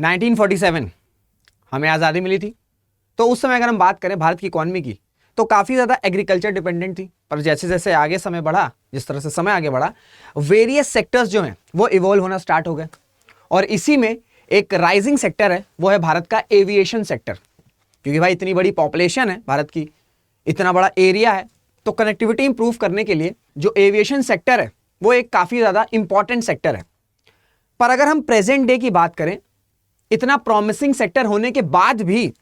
1947 हमें आज़ादी मिली थी। तो उस समय अगर हम बात करें भारत की इकॉनमी की तो काफ़ी ज़्यादा एग्रीकल्चर डिपेंडेंट थी, पर जैसे जैसे आगे समय बढ़ा, जिस तरह से समय आगे बढ़ा, वेरियस सेक्टर्स जो हैं वो इवॉल्व होना स्टार्ट हो गए। और इसी में एक राइजिंग सेक्टर है, वो है भारत का एविएशन सेक्टर। क्योंकि भाई इतनी बड़ी पॉपुलेशन है भारत की, इतना बड़ा एरिया है, तो कनेक्टिविटी इंप्रूव करने के लिए जो एविएशन सेक्टर है वो एक काफ़ी ज़्यादा इंपॉर्टेंट सेक्टर है। पर अगर हम प्रेजेंट डे की बात करें, इतना प्रॉमिसिंग सेक्टर होने के बाद भी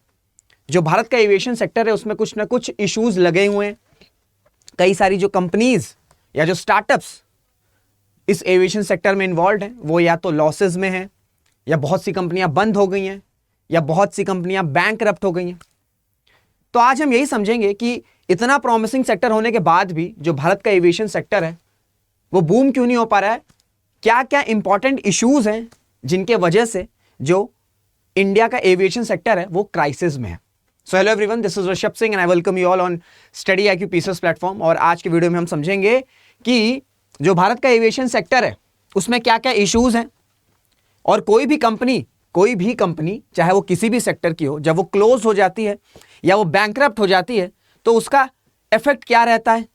जो भारत का एविएशन सेक्टर है उसमें कुछ ना कुछ इश्यूज लगे हुए हैं। कई सारी जो कंपनीज या जो स्टार्टअप्स इस एविएशन सेक्टर में इन्वॉल्व हैं वो या तो लॉसेज में हैं, या बहुत सी कंपनियां बंद हो गई हैं, या बहुत सी कंपनियां बैंकरप्ट हो गई हैं। तो आज हम यही समझेंगे कि इतना प्रॉमिसिंग सेक्टर होने के बाद भी जो भारत का एविएशन सेक्टर है वो बूम क्यों नहीं हो पा रहा है, क्या क्या इंपॉर्टेंट इश्यूज हैं जिनके वजह से जो इंडिया का एविएशन सेक्टर है वो क्राइसिस में है। So hello everyone, this is Rishabh Singh and I welcome you all on study IQ pieces platform. और आज के वीडियो में हम समझेंगे कि जो भारत का एविएशन सेक्टर है उसमें क्या क्या इश्यूज हैं, और कोई भी कंपनी चाहे वो किसी भी सेक्टर की हो, जब वो क्लोज हो जाती है या वो बैंकरप्ट हो जाती है तो उसका इफेक्ट क्या रहता है,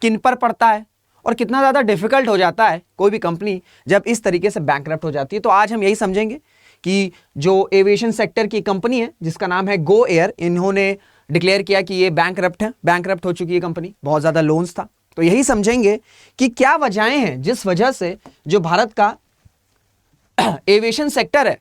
किन पर पड़ता है, और कितना ज़्यादा डिफिकल्ट हो जाता है कोई भी कंपनी जब इस तरीके से बैंकरप्ट हो जाती है। तो आज हम यही समझेंगे कि जो एविएशन सेक्टर की कंपनी है जिसका नाम है गो एयर, इन्होंने डिक्लेयर किया कि ये बैंकरप्ट हो चुकी है कंपनी, बहुत ज़्यादा लोन्स था। तो यही समझेंगे कि क्या वजहें हैं जिस वजह से जो भारत का एविएशन सेक्टर है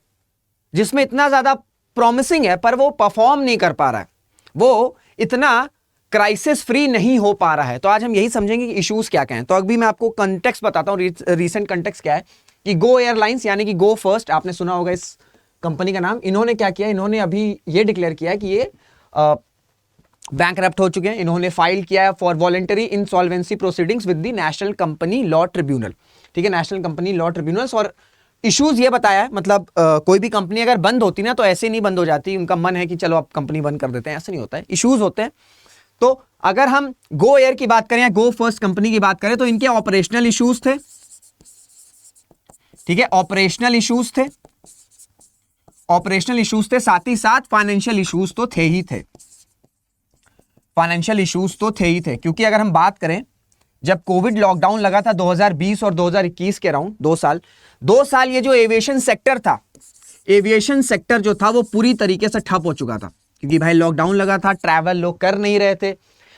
जिसमें इतना ज़्यादा प्रॉमिसिंग है पर वो परफॉर्म नहीं कर पा रहा है, वो इतना क्राइसिस फ्री नहीं हो पा रहा है। तो आज हम यही समझेंगे कि इश्यूज क्या क्या हैं। तो अभी मैं आपको कंटेक्स्ट बताता हूँ, रीसेंट कंटेक्स्ट क्या है कि गो एयरलाइंस यानी कि गो फर्स्ट, आपने सुना होगा इस कंपनी का नाम। इन्होंने क्या किया, इन्होंने अभी ये डिक्लेयर किया कि ये बैंकरप्ट हो चुके हैं। इन्होंने फाइल किया है for voluntary insolvency proceedings with the national company law tribunal. ठीक है, नेशनल कंपनी लॉ ट्रिब्यूनल्स। और इश्यूज ये बताया है, मतलब कोई भी कंपनी अगर बंद होती ना तो ऐसे नहीं बंद हो जाती, उनका मन है कि चलो अब कंपनी बंद कर देते हैं, ऐसे नहीं होता है, इश्यूज होते हैं। तो अगर हम गो एयर की बात करें या गो फर्स्ट कंपनी की बात करें तो इनके ऑपरेशनल इश्यूज थे। ठीक है, ऑपरेशनल इश्यूज थे, साथ ही साथ फाइनेंशियल इश्यूज तो थे ही थे। क्योंकि अगर हम बात करें, जब कोविड लॉकडाउन लगा था 2020 और 2021 के अराउंड 2 साल ये जो एविएशन सेक्टर था, एविएशन सेक्टर जो था वो पूरी तरीके से ठप हो चुका था। क्योंकि भाई लॉकडाउन लगा था, ट्रैवल लोग कर नहीं रहे थे,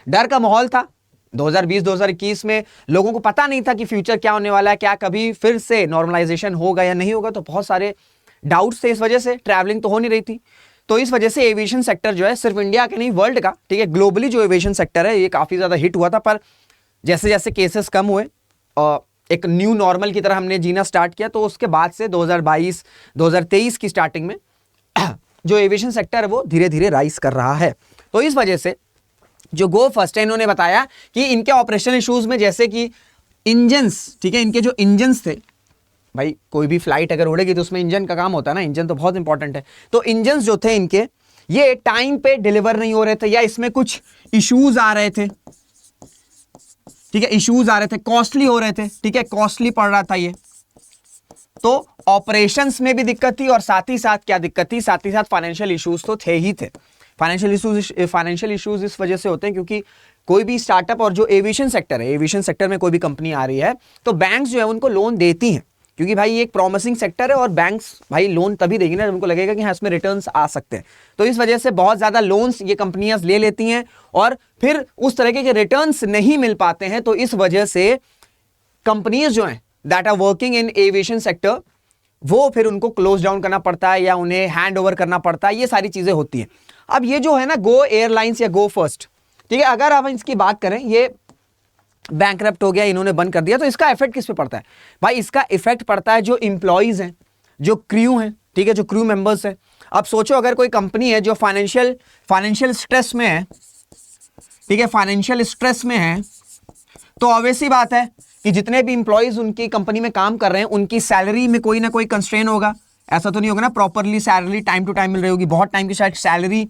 डर का माहौल था। 2020-2021 में लोगों को पता नहीं था कि फ्यूचर क्या होने वाला है, क्या कभी फिर से नॉर्मलाइजेशन होगा या नहीं होगा। तो बहुत सारे डाउट्स थे, इस वजह से ट्रैवलिंग तो हो नहीं रही थी। तो इस वजह से एविएशन सेक्टर जो है सिर्फ इंडिया के नहीं वर्ल्ड का, ठीक है, ग्लोबली जो एविएशन सेक्टर है ये काफ़ी ज़्यादा हिट हुआ था। पर जैसे जैसे केसेस कम हुए और एक न्यू नॉर्मल की तरह हमने जीना स्टार्ट किया, तो उसके बाद से 2022-2023 की स्टार्टिंग में जो एविएशन सेक्टर है वो धीरे धीरे राइज कर रहा है। तो इस वजह से जो गो फर्स्ट है, इन्होंने बताया कि इनके ऑपरेशनल इश्यूज में जैसे कि इंजन्स, ठीक है, इनके जो इंजन्स थे, भाई कोई भी फ्लाइट अगर उड़ेगी तो उसमें इंजन का काम होता है ना, इंजन तो बहुत इंपॉर्टेंट है। तो इंजन्स जो थे इनके, ये टाइम पे डिलीवर नहीं हो रहे थे, या इसमें कुछ इश्यूज आ रहे थे। ठीक है, कॉस्टली हो रहे थे, ठीक है, कॉस्टली पड़ रहा था ये। तो ऑपरेशंस में भी दिक्कत थी, और साथ ही साथ क्या दिक्कत थी, साथ ही साथ फाइनेंशियल इश्यूज तो थे ही थे। फाइनेंशियल इश्यूज इस वजह से होते हैं क्योंकि कोई भी स्टार्टअप और जो एविएशन सेक्टर है, एविएशन सेक्टर में कोई भी कंपनी आ रही है तो बैंक्स जो है उनको लोन देती हैं, क्योंकि भाई ये एक प्रॉमिसिंग सेक्टर है और बैंक्स भाई लोन तभी देगी ना जब उनको लगेगा कि हाँ इसमें रिटर्न्स आ सकते हैं। तो इस वजह से बहुत ज़्यादा लोन्स ये कंपनियां ले लेती हैं, और फिर उस तरीके के रिटर्न्स नहीं मिल पाते हैं। तो इस वजह से कंपनीज जो हैं that are working in aviation sector, वो फिर उनको क्लोज डाउन करना पड़ता है या उन्हें हैंड ओवर करना पड़ता है, ये सारी चीज़ें होती हैं। अब ये जो है ना गो एयरलाइंस या गो फर्स्ट, ठीक है, अगर आप इसकी बात करें, ये बैंकरप्ट हो गया, इन्होंने बंद कर दिया, तो इसका इफेक्ट किस पे पड़ता है भाई? इसका इफेक्ट पड़ता है जो इंप्लॉइज हैं, जो क्रू हैं, ठीक है, जो क्रू मेंबर्स हैं। अब सोचो अगर कोई कंपनी है जो फाइनेंशियल स्ट्रेस में है, ठीक है, फाइनेंशियल स्ट्रेस में है, तो ऑब्वियस सी बात है कि जितने भी इंप्लॉइज उनकी कंपनी में काम कर रहे हैं उनकी सैलरी में कोई ना कोई कंस्ट्रेन होगा। ऐसा तो नहीं होगा ना properly salary time to time मिल रही होगी, बहुत टाइम की शायद सैलरी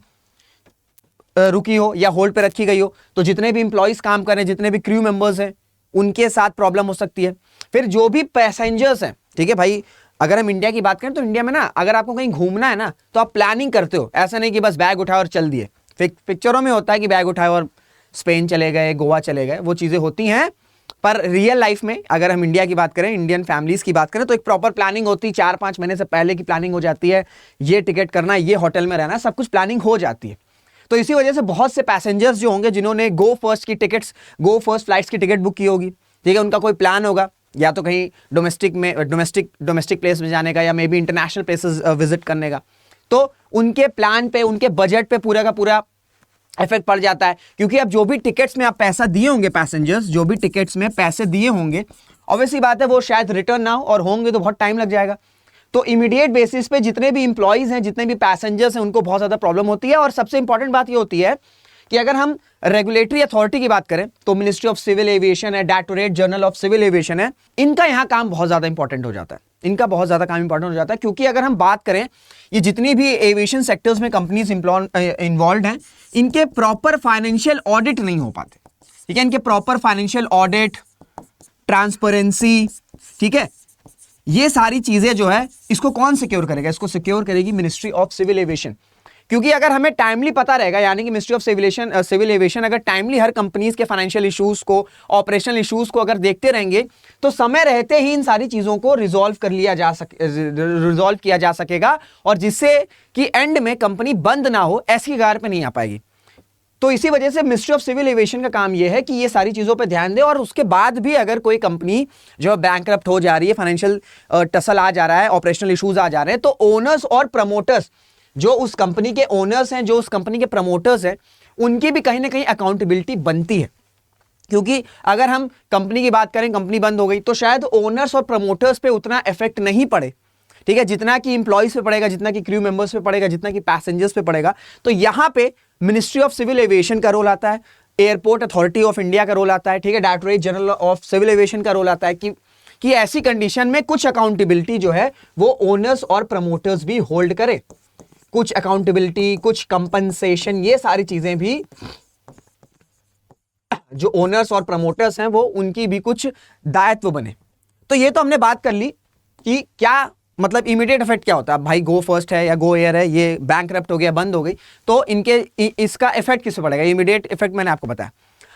रुकी हो या होल्ड पे रखी गई हो। तो जितने भी इंप्लॉइज काम कर रहे हैं, जितने भी क्रू मेंबर्स हैं, उनके साथ प्रॉब्लम हो सकती है। फिर जो भी पैसेंजर्स हैं, ठीक है भाई, अगर हम इंडिया की बात करें तो इंडिया में ना अगर आपको कहीं घूमना है ना तो आप प्लानिंग करते हो, ऐसा नहीं कि बस बैग उठाओ और चल दिए। पिक्चरों में होता है कि बैग उठाए और स्पेन चले गए, गोवा चले गए, वो चीजें होती हैं, पर रियल लाइफ में अगर हम इंडिया की बात करें, इंडियन फैमिलीज की बात करें, तो एक प्रॉपर प्लानिंग होती है, 4-5 महीने से पहले की प्लानिंग हो जाती है, ये टिकट करना, ये होटल में रहना, सब कुछ प्लानिंग हो जाती है। तो इसी वजह से बहुत से पैसेंजर्स जो होंगे जिन्होंने गो फर्स्ट फ्लाइट्स की टिकट बुक की होगी, ठीक है, उनका कोई प्लान होगा या तो कहीं डोमेस्टिक प्लेस में जाने का या may be international places visit करने का, तो उनके प्लान पे, उनके बजट पे पूरा का पूरा इफेक्ट पड़ जाता है। क्योंकि अब जो भी टिकट्स में आप पैसा दिए होंगे, पैसेंजर्स जो भी टिकट्स में पैसे दिए होंगे, ऑब्वियसली बात है वो शायद रिटर्न ना हो, और होंगे तो बहुत टाइम लग जाएगा। तो इमीडिएट बेसिस पे जितने भी इंप्लॉइज हैं, जितने भी पैसेंजर्स हैं, उनको बहुत ज्यादा प्रॉब्लम होती है। और सबसे इंपॉर्टेंट बात ये होती है कि अगर हम रेगुलेटरी अथॉरिटी की बात करें तो मिनिस्ट्री ऑफ सिविल एविएशन है, directorate general of civil aviation है, इनका यहां काम बहुत ज्यादा इंपॉर्टेंट हो जाता है, इनका बहुत ज्यादा काम इंपॉर्टेंट हो जाता है। क्योंकि अगर हम बात करें, ये जितनी भी एविएशन सेक्टर्स में कंपनीज इन्वॉल्व हैं, इनके प्रॉपर फाइनेंशियल ऑडिट नहीं हो पाते, ठीक है, इनके प्रॉपर फाइनेंशियल ऑडिट, ट्रांसपेरेंसी, ठीक है, ये सारी चीजें जो है इसको कौन सिक्योर करेगा? इसको सिक्योर करेगी मिनिस्ट्री ऑफ सिविल एविएशन। क्योंकि अगर हमें टाइमली पता रहेगा, यानी कि मिनिस्ट्री ऑफ सिविल एविएशन अगर टाइमली हर कंपनीज के फाइनेंशियल इश्यूज को, ऑपरेशनल इश्यूज को अगर देखते रहेंगे, तो समय रहते ही इन सारी चीजों को रिजॉल्व किया जा सकेगा, और जिससे कि एंड में कंपनी बंद ना हो, ऐसी कगार पे नहीं आ पाएगी। तो इसी वजह से मिनिस्ट्री ऑफ सिविल एविएशन का काम यह है कि ये सारी चीजों पे ध्यान दे, और उसके बाद भी अगर कोई कंपनी जो बैंकरप्ट हो जा रही है, फाइनेंशियल टसल आ जा रहा है, ऑपरेशनल इश्यूज आ जा रहे हैं, तो ओनर्स और प्रमोटर्स, जो उस कंपनी के ओनर्स हैं, जो उस कंपनी के प्रमोटर्स हैं, उनकी भी कहीं ना कहीं अकाउंटेबिलिटी बनती है। क्योंकि अगर हम कंपनी की बात करें, कंपनी बंद हो गई तो शायद ओनर्स और प्रमोटर्स पे उतना इफेक्ट नहीं पड़े, ठीक है, जितना कि इंप्लॉइज पे पड़ेगा, जितना कि क्रू मेंबर्स पे पड़ेगा, जितना कि पैसेंजर्स पे पड़ेगा। तो यहां पे मिनिस्ट्री ऑफ सिविल एविएशन का रोल आता है, एयरपोर्ट अथॉरिटी ऑफ इंडिया का रोल आता है, ठीक है, directorate general of civil aviation का रोल आता है कि ऐसी कंडीशन में कुछ अकाउंटेबिलिटी जो है वो ओनर्स और प्रमोटर्स भी होल्ड करे, कुछ अकाउंटेबिलिटी, कुछ कंपनसेशन, ये सारी चीजें भी जो ओनर्स और प्रमोटर्स हैं वो उनकी भी कुछ दायित्व बने। तो ये तो हमने बात कर ली कि क्या मतलब इमीडिएट इफेक्ट क्या होता है। भाई गो फर्स्ट है या गो एयर है, ये बैंकरप्ट हो गया, बंद हो गई, तो इसका इफेक्ट किस पे पड़ेगा? इमीडिएट इफेक्ट मैंने आपको बताया।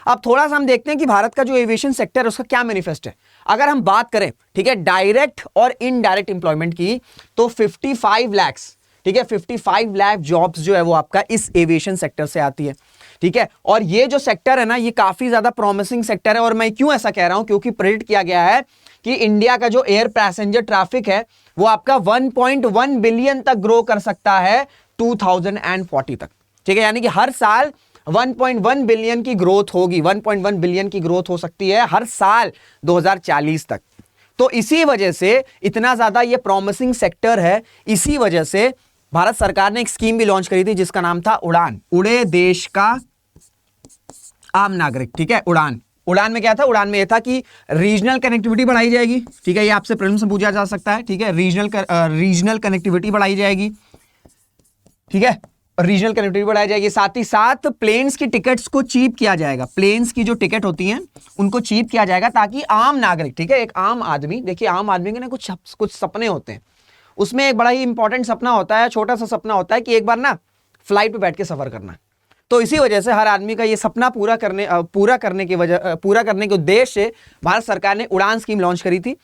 अब थोड़ा सा हम देखते हैं कि भारत का जो एविएशन सेक्टर है उसका क्या मैनिफेस्ट है। अगर हम बात करें, ठीक है, डायरेक्ट और इनडायरेक्ट एम्प्लॉयमेंट की, तो 55 लाख, ठीक है, 55 लाख जॉब्स जो है वो आपका इस एविएशन सेक्टर से आती है, ठीक है। और ये जो सेक्टर है ना, ये काफी ज्यादा प्रॉमिसिंग सेक्टर है। और मैं क्यों ऐसा कह रहा हूं? क्योंकि प्रेडिक्ट किया गया है कि इंडिया का जो एयर पैसेंजर ट्रैफिक है वो आपका 1.1 बिलियन तक ग्रो कर सकता है 2040 तक, ठीक है, यानी कि हर साल 1.1 बिलियन की ग्रोथ होगी, 1.1 बिलियन की ग्रोथ हो सकती है हर साल 2040 तक। तो इसी वजह से इतना ज्यादा ये प्रॉमिसिंग सेक्टर है। इसी वजह से भारत सरकार ने एक स्कीम भी लॉन्च करी थी जिसका नाम था उड़ान, उड़े देश का आम नागरिक, ठीक है। उड़ान में क्या था? उड़ान में यह था कि रीजनल कनेक्टिविटी बढ़ाई जाएगी, ठीक है, ये आपसे प्रीलिम्स में पूछा जा सकता है, ठीक है। रीजनल कनेक्टिविटी बढ़ाई जाएगी, ठीक है, रीजनल कनेक्टिविटी बढ़ाई जाएगी। साथ ही साथ प्लेन्स की टिकट्स को चीप किया जाएगा, प्लेन्स की जो टिकट होती हैं उनको चीप किया जाएगा, ताकि आम नागरिक, ठीक है, एक आम आदमी, देखिए आम आदमी के ना कुछ सपने होते हैं, उसमें एक बड़ा ही इंपॉर्टेंट सपना होता है, छोटा सा सपना होता है कि एक बार ना फ्लाइट पे बैठ के सफर करना। तो इसी वजह से हर आदमी का ये सपना पूरा करने के उद्देश्य से भारत सरकार ने उड़ान स्कीम लॉन्च करी थी।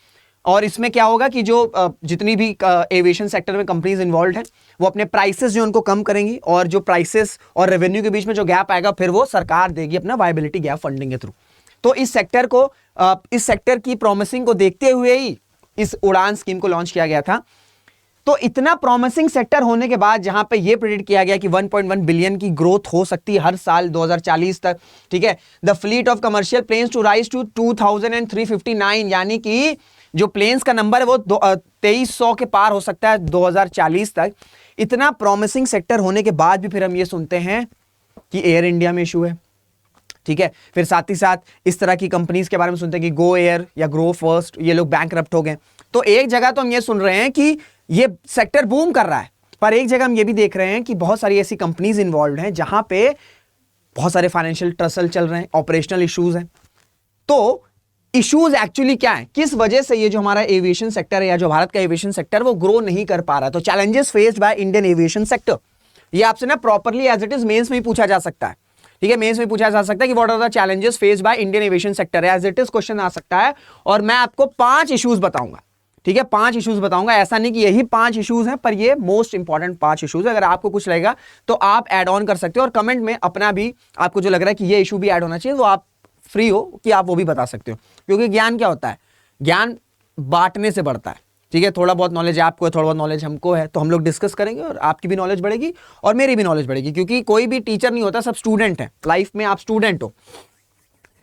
और इसमें क्या होगा कि जो जितनी भी एविएशन सेक्टर में कंपनीज इन्वॉल्व हैं वो अपने प्राइसेस जो उनको कम करेंगी, और जो प्राइसेस और रेवेन्यू के बीच में जो गैप आएगा फिर वो सरकार देगी अपना वायबिलिटी गैप फंडिंग के थ्रू। तो इस सेक्टर की प्रॉमिसिंग को देखते हुए ही इस उड़ान स्कीम को लॉन्च किया गया था। तो इतना प्रॉमिसिंग सेक्टर होने के बाद जहां पे ये प्रेडिक्ट किया गया कि 1.1 बिलियन की ग्रोथ हो सकती है हर साल 2040 तक, ठीक है। The fleet of commercial planes to rise to 2359, यानी कि जो प्लेन्स का नंबर है वो 2300 के पार हो सकता है 2040 तक। इतना प्रॉमिसिंग सेक्टर होने के बाद भी फिर हम ये सुनते हैं कि एयर इंडिया में इशू है, ठीक है। फिर साथ ही साथ इस तरह की कंपनीज के बारे में सुनते हैं कि गो एयर या ग्रो फर्स्ट, ये लोग बैंकरप्ट हो गए। तो एक जगह तो हम ये सुन रहे हैं कि ये सेक्टर बूम कर रहा है, पर एक जगह हम ये भी देख रहे हैं कि बहुत सारी ऐसी कंपनीज इन्वॉल्व हैं जहां पे बहुत सारे फाइनेंशियल टसल चल रहे हैं, ऑपरेशनल इश्यूज हैं। तो इश्यूज एक्चुअली क्या है, किस वजह से ये जो हमारा एविएशन सेक्टर है या जो भारत का एविएशन सेक्टर वो ग्रो नहीं कर पा रहा। तो challenges faced by Indian aviation sector, ये आपसे ना properly as it is mains में ही पूछा जा सकता है। ठीक है, मेंस में पूछा जा सकता है कि what are the challenges faced by Indian aviation sector, as it is question आ सकता है। और मैं आपको 5 इश्यूज बताऊंगा। ठीक है, 5 इश्यूज बताऊंगा, ऐसा नहीं कि यही 5 इश्यूज हैं, पर ये मोस्ट इंपॉर्टेंट 5 इश्यूज। अगर आपको कुछ लगेगा तो आप ऐड ऑन कर सकते हो और कमेंट में अपना भी आपको जो लग रहा है कि ये इशू भी ऐड होना चाहिए तो आप फ्री हो कि आप वो भी बता सकते हो। क्योंकि ज्ञान क्या होता है, ज्ञान बांटने से बढ़ता है। ठीक है, थोड़ा बहुत नॉलेज आपको है, थोड़ा बहुत नॉलेज हमको है, तो हम लोग डिस्कस करेंगे और आपकी भी नॉलेज बढ़ेगी और मेरी भी नॉलेज बढ़ेगी। क्योंकि कोई भी टीचर नहीं होता, सब स्टूडेंट है, लाइफ में आप स्टूडेंट हो।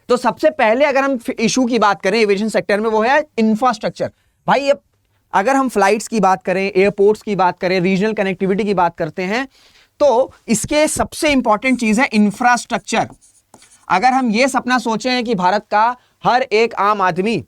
तो सबसे पहले अगर हम इशू की बात करें एविएशन सेक्टर में, वो है इंफ्रास्ट्रक्चर। भाई अगर हम फ्लाइट्स की बात करें, एयरपोर्ट्स की बात करें, रीजनल कनेक्टिविटी की बात करते हैं, तो इसके सबसे इंपॉर्टेंट चीज है इंफ्रास्ट्रक्चर। अगर हम ये सपना सोचे हैं कि भारत का हर एक आम आदमी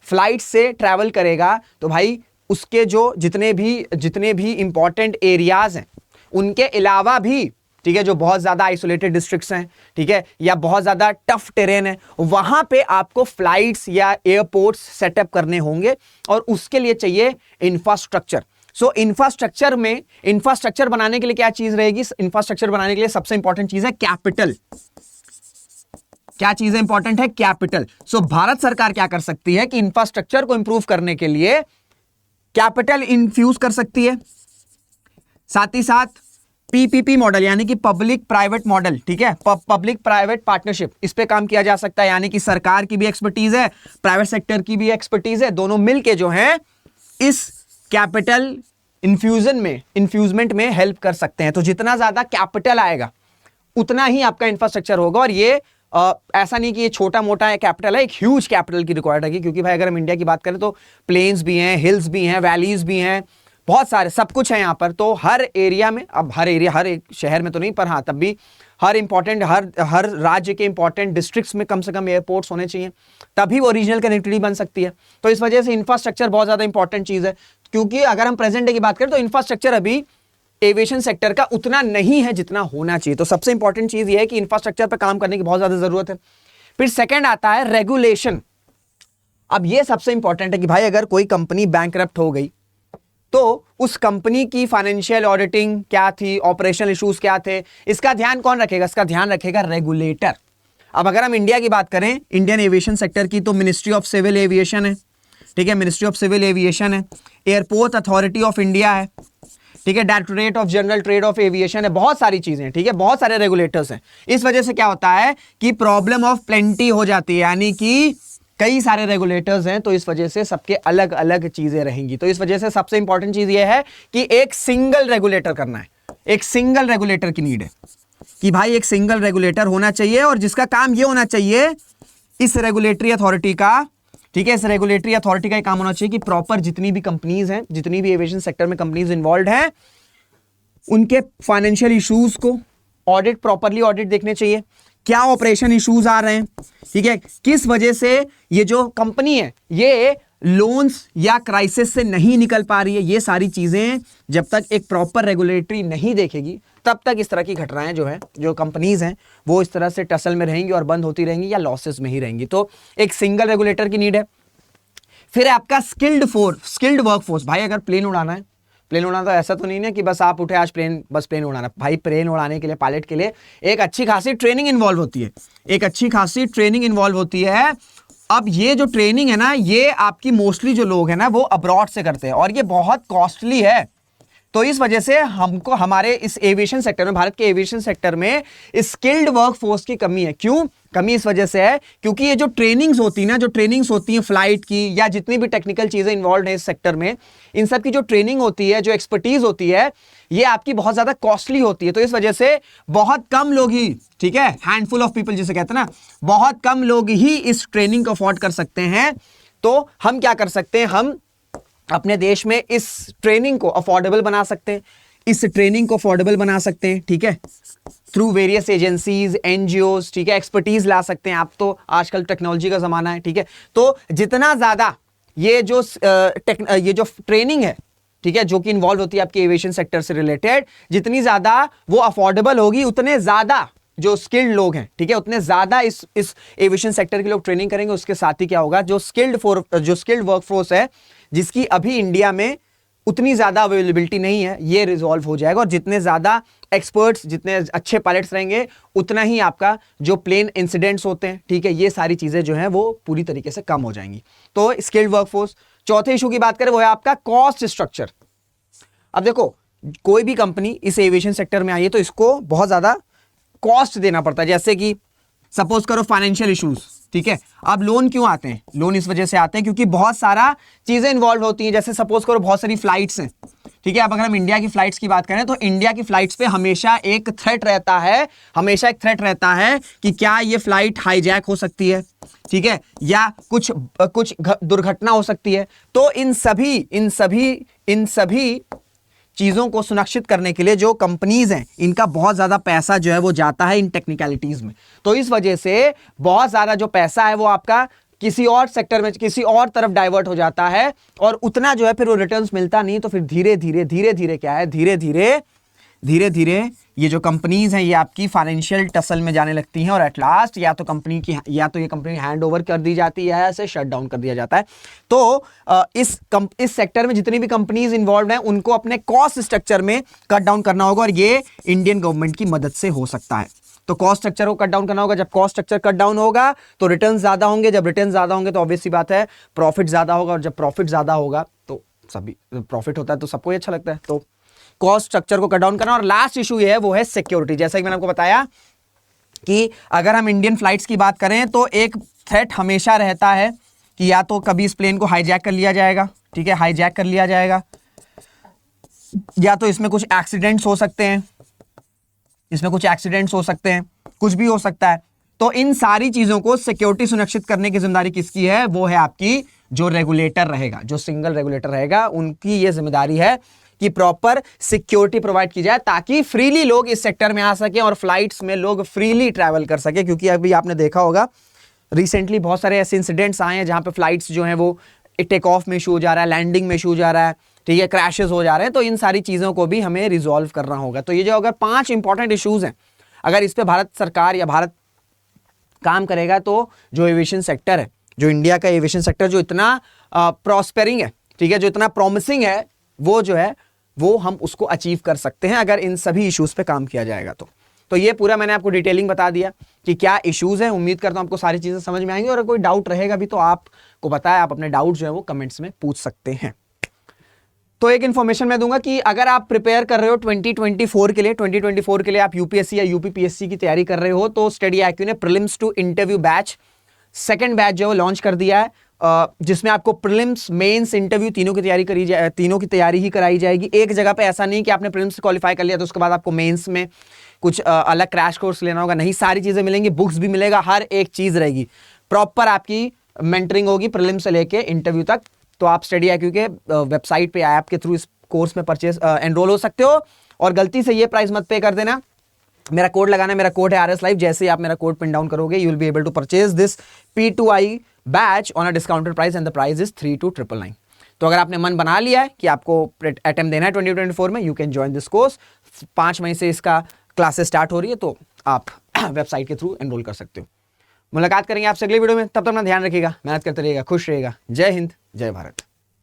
फ्लाइट से ट्रैवल करेगा, तो भाई उसके जो जितने भी इंपॉर्टेंट एरियाज हैं उनके अलावा भी, ठीक है, जो बहुत ज्यादा आइसोलेटेड डिस्ट्रिक्ट्स हैं, ठीक है, या बहुत ज्यादा टफ टेरेन है, वहां पे आपको फ्लाइट्स या एयरपोर्ट्स सेटअप करने होंगे और उसके लिए चाहिए इंफ्रास्ट्रक्चर। सो इंफ्रास्ट्रक्चर बनाने के लिए क्या चीज रहेगी, इंफ्रास्ट्रक्चर बनाने के लिए सबसे इंपॉर्टेंट चीज है कैपिटल। क्या चीजें इंपॉर्टेंट है, कैपिटल। सो भारत सरकार क्या कर सकती है कि इंफ्रास्ट्रक्चर को इंप्रूव करने के लिए कैपिटल इन्फ्यूज कर सकती है। साथ ही साथ पीपीपी मॉडल यानी कि पब्लिक प्राइवेट मॉडल, ठीक है, पब्लिक प्राइवेट पार्टनरशिप, इस पे काम किया जा सकता है। यानी कि सरकार की भी एक्सपर्टीज है, प्राइवेट सेक्टर की भी एक्सपर्टीज है, दोनों मिलके जो है इस कैपिटल इन्फ्यूजमेंट में हेल्प कर सकते हैं। तो जितना ज्यादा कैपिटल आएगा उतना ही आपका इंफ्रास्ट्रक्चर होगा। और ये ऐसा नहीं कि ये छोटा मोटा कैपिटल है, एक ह्यूज कैपिटल की रिक्वायर्ड है। क्योंकि भाई अगर हम इंडिया की बात करें तो प्लेन्स भी हैं, हिल्स भी हैं, वैलीज भी हैं, बहुत सारे सब कुछ है यहाँ पर। तो हर एरिया में, अब हर एक शहर में तो नहीं, पर हाँ तब भी हर राज्य के इंपॉर्टेंट डिस्ट्रिक्ट्स में कम से कम एयरपोर्ट्स होने चाहिए, तभी वो रीजनल कनेक्टिविटी बन सकती है। तो इस वजह से इंफ्रास्ट्रक्चर बहुत ज्यादा इंपॉर्टेंट चीज है। क्योंकि अगर हम प्रेजेंट डे की बात करें तो इंफ्रास्ट्रक्चर अभी एविएशन सेक्टर का उतना नहीं है जितना होना चाहिए। तो सबसे इंपॉर्टेंट चीज ये है कि इंफ्रास्ट्रक्चर पर काम करने की बहुत ज्यादा जरूरत है। फिर सेकंड आता है रेगुलेशन। अब ये सबसे इंपॉर्टेंट है कि भाई अगर कोई कंपनी बैंकरप्ट हो गई तो उस कंपनी की फाइनेंशियल ऑडिटिंग क्या थी, ऑपरेशनल इश्यूज क्या थे, इसका ध्यान कौन रखेगा, इसका ध्यान रखेगा रेगुलेटर। अब अगर हम इंडिया की बात करें, इंडियन एविएशन सेक्टर की, तो मिनिस्ट्री ऑफ सिविल एविएशन है, ठीक है, मिनिस्ट्री ऑफ सिविल एविएशन है, एयरपोर्ट अथॉरिटी ऑफ इंडिया है, ठीक है, directorate of general trade off aviation है, बहुत सारी चीजें, ठीक है, बहुत सारे रेगुलेटर्स हैं। इस वजह से क्या होता है कि प्रॉब्लम ऑफ प्लेंटी हो जाती है, यानी कि कई सारे रेगुलेटर्स हैं, तो इस वजह से सबके अलग अलग चीजें रहेंगी। तो इस वजह से सबसे इंपॉर्टेंट चीज यह है कि एक सिंगल रेगुलेटर करना है, एक सिंगल रेगुलेटर की नीड है कि भाई एक सिंगल रेगुलेटर होना चाहिए और जिसका काम यह होना चाहिए इस रेगुलेटरी अथॉरिटी का, ठीक है, इस रेगुलेटरी अथॉरिटी का काम होना चाहिए कि प्रॉपर जितनी भी कंपनीज हैं, जितनी भी एविएशन सेक्टर में कंपनीज इन्वॉल्व हैं, उनके फाइनेंशियल इश्यूज को ऑडिट, प्रॉपरली ऑडिट देखने चाहिए, क्या ऑपरेशन इश्यूज आ रहे हैं, ठीक है, किस वजह से ये जो कंपनी है ये लोन्स या क्राइसिस से नहीं निकल पा रही है। ये सारी चीजें जब तक एक प्रॉपर रेगुलेटरी नहीं देखेगी तब तक इस तरह की घटनाएं जो है, जो कंपनीज हैं, वो इस तरह से टसल में रहेंगी और बंद होती रहेंगी या लॉसेस में ही रहेंगी। तो एक सिंगल रेगुलेटर की नीड है। फिर आपका स्किल्ड वर्कफोर्स। भाई अगर प्लेन उड़ाना है, प्लेन उड़ाना तो ऐसा तो नहीं है कि बस आप उठे आज प्लेन उड़ाना। भाई प्लेन उड़ाने के लिए, पायलट के लिए एक अच्छी खासी ट्रेनिंग इन्वॉल्व होती है, एक अच्छी खासी ट्रेनिंग इन्वॉल्व होती है। अब ये जो ट्रेनिंग है ना, ये आपकी मोस्टली जो लोग हैं ना वो अब्रॉड से करते हैं और ये बहुत कॉस्टली है। तो इस वजह से हमको हमारे इस एविएशन सेक्टर में, भारत के एविएशन सेक्टर में स्किल्ड वर्कफोर्स की कमी है। क्यों कमी इस वजह से है क्योंकि ये जो ट्रेनिंग्स होती है ना, जो ट्रेनिंग्स होती है फ्लाइट की या जितनी भी टेक्निकल चीजें इन्वॉल्व है इस सेक्टर में, इन सब की जो ट्रेनिंग होती है, जो एक्सपर्टीज होती है, ये आपकी बहुत ज्यादा कॉस्टली होती है। तो इस वजह से बहुत कम लोग ही, ठीक है, हैंडफुल ऑफ पीपल जिसे कहते हैं ना, बहुत कम लोग ही इस ट्रेनिंग को अफोर्ड कर सकते हैं। तो हम क्या कर सकते हैं, हम अपने देश में इस ट्रेनिंग को अफोर्डेबल बना सकते हैं, इस ट्रेनिंग को अफोर्डेबल बना सकते हैं, ठीक है, थ्रू वेरियस एजेंसीज, एनजीओज, ठीक है, एक्सपर्टीज ला सकते हैं आप। तो आजकल टेक्नोलॉजी का जमाना है, ठीक है, तो जितना ज्यादा ये जो ट्रेनिंग है, ठीक है, जो कि इन्वॉल्व होती है आपके एविएशन सेक्टर से रिलेटेड, जितनी ज्यादा वो अफोर्डेबल होगी, उतने ज्यादा जो स्किल्ड लोग हैं, ठीक है, उतने ज्यादा इस एविएशन सेक्टर के लोग ट्रेनिंग करेंगे। उसके साथ ही क्या होगा, जो स्किल्ड वर्कफोर्स है जिसकी अभी इंडिया में उतनी ज्यादा अवेलेबिलिटी नहीं है, ये रिजॉल्व हो जाएगा। और जितने ज्यादा एक्सपर्ट्स, जितने अच्छे पायलट्स रहेंगे, उतना ही आपका जो प्लेन इंसिडेंट्स होते हैं, ठीक है, ये सारी चीजें जो हैं वो पूरी तरीके से कम हो जाएंगी। तो स्किल्ड वर्कफोर्स। चौथे इशू की बात करें वो है आपका कॉस्ट स्ट्रक्चर। अब देखो, कोई भी कंपनी इस एविएशन सेक्टर में आई है तो इसको बहुत ज्यादा कॉस्ट देना पड़ता है। जैसे कि सपोज करो फाइनेंशियल इश्यूज, ठीक है। अब लोन क्यों आते हैं? लोन इस वजह से आते हैं क्योंकि बहुत सारा चीजें इन्वॉल्व होती हैं। जैसे सपोज करो बहुत सारी फ्लाइट्स हैं, ठीक है। अब अगर हम इंडिया की फ्लाइट्स की बात करें तो इंडिया की फ्लाइट्स पे हमेशा एक थ्रेट रहता है, हमेशा एक थ्रेट रहता है कि क्या ये फ्लाइट हाईजैक हो सकती है, ठीक है, या कुछ दुर्घटना हो सकती है। तो इन सभी चीजों को सुनिश्चित करने के लिए जो कंपनीज हैं, इनका बहुत ज्यादा पैसा जो है वो जाता है इन टेक्निकलिटीज में। तो इस वजह से बहुत ज्यादा जो पैसा है वो आपका किसी और सेक्टर में, किसी और तरफ डाइवर्ट हो जाता है, और उतना जो है फिर वो रिटर्न्स मिलता नहीं। तो फिर धीरे धीरे क्या है, धीरे धीरे ये जो कंपनीज हैं ये आपकी फाइनेंशियल टसल में जाने लगती हैं, और एट लास्ट या तो ये कंपनी हैंड ओवर कर दी जाती है या इसे शट डाउन कर दिया जाता है। तो इस सेक्टर में जितनी भी कंपनीज इन्वॉल्व हैं उनको अपने कॉस्ट स्ट्रक्चर में कट डाउन करना होगा, और ये इंडियन गवर्नमेंट की मदद से हो सकता है। तो कॉस्ट स्ट्रक्चर को कट डाउन करना होगा। जब कॉस्ट स्ट्रक्चर कट डाउन होगा तो रिटर्न ज्यादा होंगे, जब रिटर्न ज्यादा होंगे तो ऑब्वियस सी बात है प्रॉफिट ज्यादा होगा, और जब प्रॉफिट ज्यादा होगा तो सभी प्रॉफिट होता है तो सबको अच्छा लगता है। तो कॉस्ट स्ट्रक्चर को कट डाउन करना। और लास्ट इशू ये है वो है सिक्योरिटी। जैसा कि मैंने आपको बताया कि अगर हम इंडियन फ्लाइट्स की बात करें तो एक थ्रेट हमेशा रहता है कि या तो कभी इस प्लेन को हाईजैक कर लिया जाएगा, ठीक है, हाईजैक कर लिया जाएगा, या तो इसमें कुछ एक्सीडेंट्स हो सकते हैं, कुछ भी हो सकता है। तो इन सारी चीजों को सिक्योरिटी सुनिश्चित करने की जिम्मेदारी किसकी है? वो है आपकी जो रेगुलेटर रहेगा, जो सिंगल रेगुलेटर रहेगा, उनकी ये जिम्मेदारी है कि प्रॉपर सिक्योरिटी प्रोवाइड की जाए ताकि फ्रीली लोग इस सेक्टर में आ सके और फ्लाइट्स में लोग फ्रीली ट्रैवल कर सके। क्योंकि अभी आपने देखा होगा रिसेंटली बहुत सारे ऐसे इंसिडेंट्स आए हैं जहां पे फ्लाइट्स जो हैं वो टेक ऑफ में इशू हो जा रहा है, लैंडिंग में इशू हो जा रहा है, ठीक है, क्रैशेस हो जा रहे हैं। तो इन सारी चीजों को भी हमें रिजॉल्व करना होगा। तो ये जो अगर 5 इंपॉर्टेंट इश्यूज हैं, अगर इस पे भारत सरकार या भारत काम करेगा तो जो एविएशन सेक्टर है, जो इंडिया का एविएशन सेक्टर जो इतना प्रॉस्पेरिंग है, ठीक है, जो इतना प्रॉमिसिंग है, वो जो है वो हम उसको अचीव कर सकते हैं अगर इन सभी इश्यूज पे काम किया जाएगा। तो ये पूरा मैंने आपको डिटेलिंग बता दिया कि क्या इश्यूज हैं। उम्मीद करता हूं आपको सारी चीजें समझ में आएंगी, और अगर कोई डाउट रहेगा भी तो आपको बताया, आप अपने डाउट जो है वो कमेंट्स में पूछ सकते हैं। तो एक इन्फॉर्मेशन मैं दूंगा कि अगर आप प्रिपेयर कर रहे हो 2024 के लिए आप यूपीएससी या यूपीपीएससी की तैयारी कर रहे हो, तो स्टडी IQ ने prelims to interview batch second batch जो है लॉन्च कर दिया है, जिसमें आपको प्रीलिम्स, मेंस, इंटरव्यू तीनों की तैयारी ही कराई जाएगी एक जगह पे। ऐसा नहीं कि आपने प्रीलिम्स क्वालिफाई कर लिया तो उसके बाद आपको मेंस में कुछ अलग क्रैश कोर्स लेना होगा, नहीं, सारी चीजें मिलेंगी, बुक्स भी मिलेगा, हर एक चीज रहेगी, प्रॉपर आपकी मेंटरिंग होगी प्रीलिम्स से लेके इंटरव्यू तक। तो आप स्टडी IQ के वेबसाइट पे, ऐप के थ्रू इस कोर्स में एनरोल हो सकते हो, और गलती से ये प्राइस मत पे कर देना। मेरा कोड लगाना, मेरा कोड है RS Live। जैसे ही आप मेरा कोड पिन डाउन करोगे, you will be able to purchase this P2I batch on a discounted price and the price is 3299। तो अगर आपने मन बना लिया है कि आपको अटेम्प्ट देना है 2024 में, you can join this course. 5 मई से इसका क्लासेस स्टार्ट हो रही है, तो आप वेबसाइट के थ्रू एनरोल कर सकते हो। मुलाकात करेंगे आपसे अगले वीडियो में, तब तक अपना ध्यान रखिएगा, मेहनत करते रहिएगा, खुश रहिएगा। जय हिंद, जय भारत।